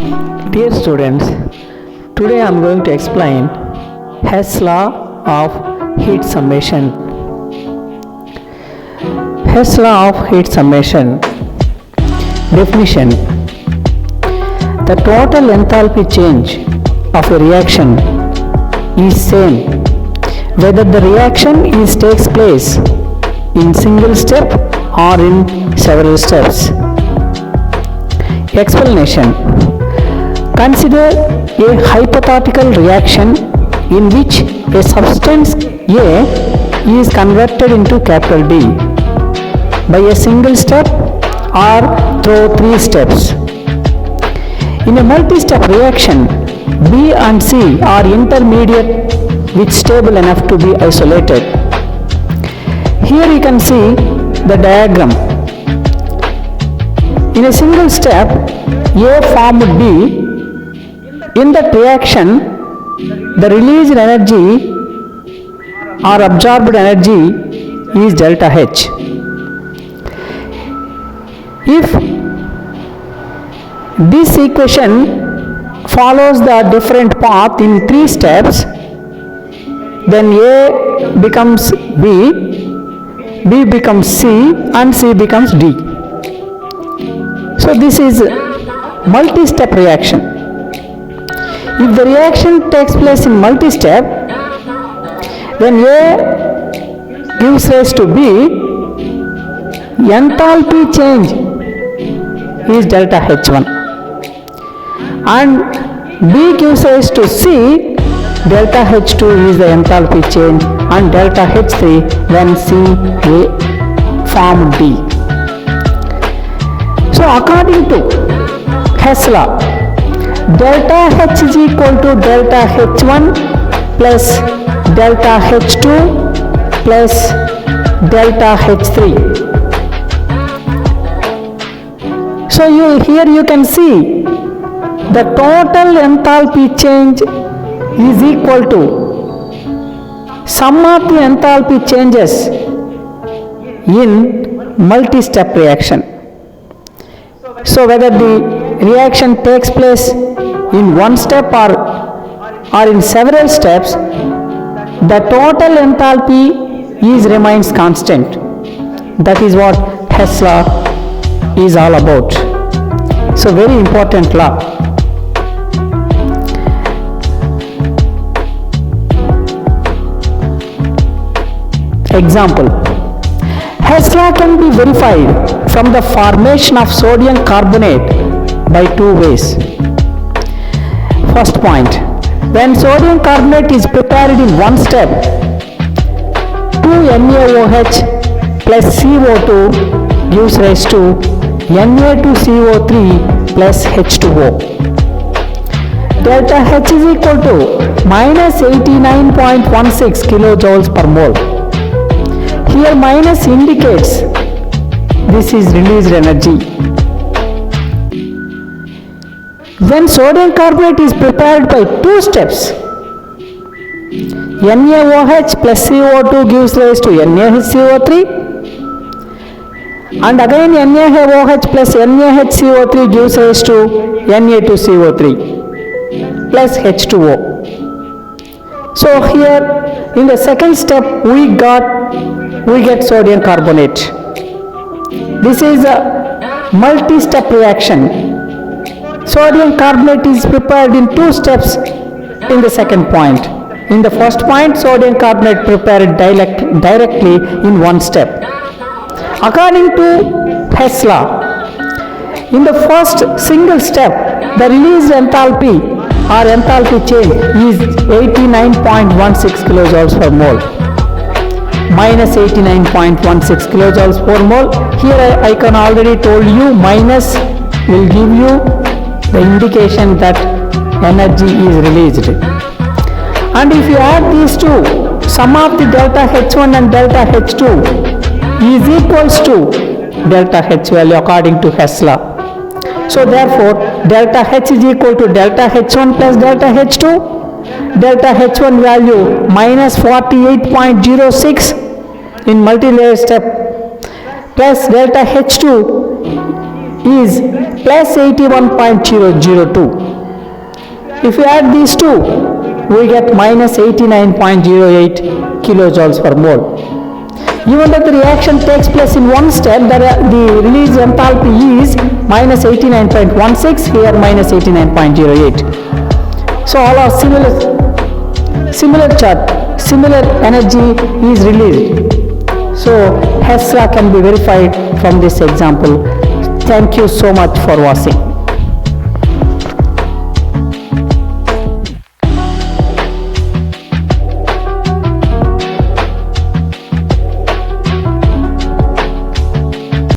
Dear students, today I am going to explain Hess law of heat summation. Hess law of heat summation. Definition: the total enthalpy change of a reaction is same whether the reaction takes place in single step or in several steps. Explanation: consider a hypothetical reaction in which a substance A is converted into capital D by a single step or through three steps. In a multi-step reaction, B and C are intermediate which stable enough to be isolated. Here you can see the diagram. In a single step, A formed B. In that reaction, the released energy or absorbed energy is delta H. If this equation follows the different path in three steps, then A becomes B, B becomes C, and C becomes D. So this is multi-step reaction. If the reaction takes place in multi-step, then A gives rise to B, enthalpy change is delta H1, and B gives rise to C, delta H2 is the enthalpy change, and delta H3 when C form D. So according to Hess law, delta H is equal to delta H1 plus delta H2 plus delta H3. So here you can see the total enthalpy change is equal to sum of the enthalpy changes in multi-step reaction. So whether the reaction takes place in one step or in several steps, the total enthalpy remains constant. That is what Hess law is all about. So very important law. Example: Hess law can be verified from the formation of sodium carbonate by two ways. First point: when sodium carbonate is prepared in one step, 2NaOH plus CO2 gives rise to Na2CO3 plus H2O. Delta H is equal to minus 89.16 kilojoules per mole. Here minus indicates this is released energy. When sodium carbonate is prepared by two steps, NaOH plus CO2 gives rise to NaHCO3, and again NaOH plus NaHCO3 gives rise to Na2CO3 plus H2O. So here in the second step we get sodium carbonate. This is a multi-step reaction. Sodium carbonate is prepared in two steps in the second point. In the first point, sodium carbonate prepared directly in one step. According to Hess law, in the first single step, the released enthalpy or enthalpy change is 89.16 kilojoules per mole. Minus 89.16 kilojoules per mole. Here I can already told you minus will give you the indication that energy is released. And if you add these two, sum of the delta H1 and delta H2 is equals to delta H value according to Hess law. So therefore delta H is equal to delta H1 plus delta H2. Delta H1 value minus 48.06 in multi-layer step plus delta H2 is plus 81.002. If we add these two, we get minus 89.08 kilojoules per mole. Even though the reaction takes place in one step, the release enthalpy is minus 89.16, here minus 89.08. So all are similar charge, similar energy is released. So Hess law can be verified from this example. Thank you so much for watching.